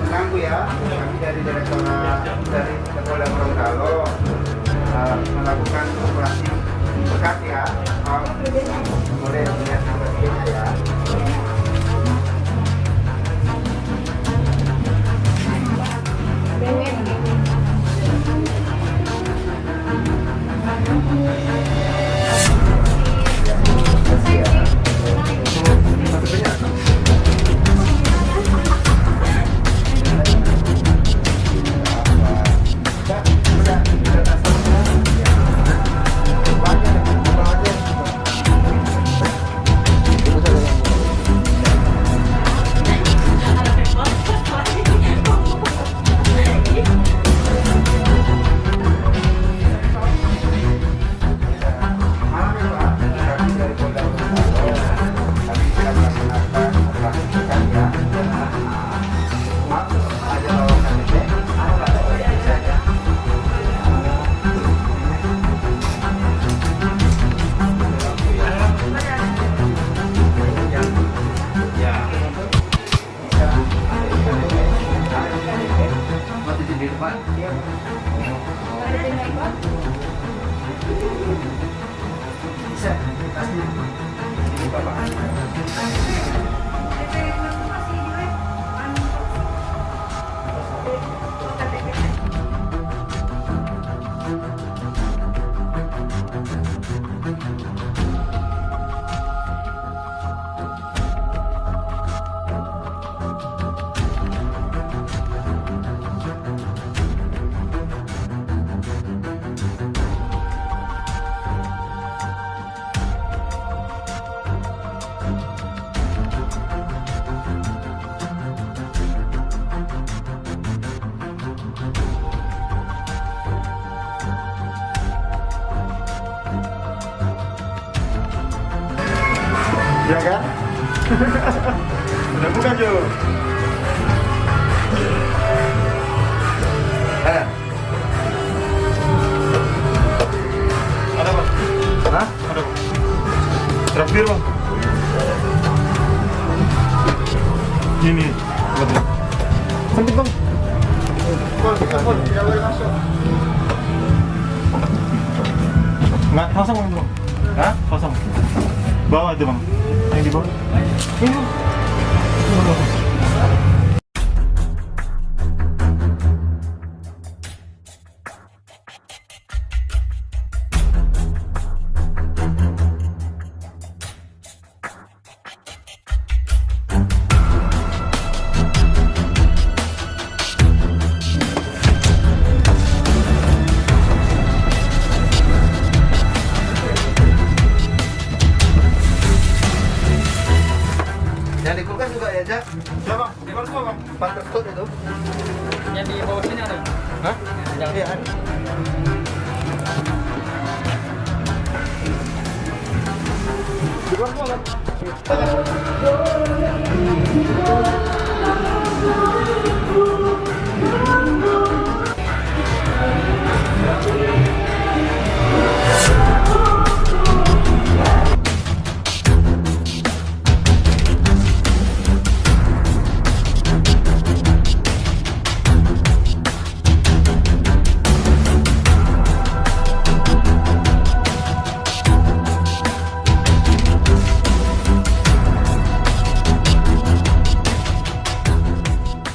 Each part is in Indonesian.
Mengganggu ya, kami dari Direktorat dari Polda Gorontalo melakukan operasi Pekat ya. Boleh dilihat nomornya ya. Bisa, tasnya. Ini Bapak. Ya kan? Udah buka Jo. Ada Bang? Hah? Ada Bang? Terakhir Bang. Ini betul. Sempit Bang. Tidak boleh masuk. Nggak, kosong Bang. Hah? Kosong. Bawah itu Bang. Yang di bawah. Ini Bang. Yang di kulkas juga ya, Jak? Ya Bang, di kulkas Bang. Pantas tuh itu. Yang di bawah sini ada? Hah? Yang iya ada. Di kulkas Bang.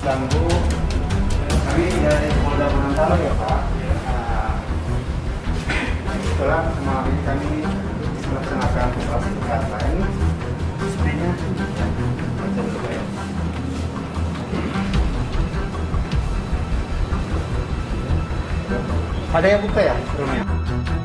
ganggu. Kami dari Polda Gorontalo ya Pak. Setelah malam ini kami melaksanakan operasi Pekat lain. Sebenarnya ada yang buka ya rumahnya?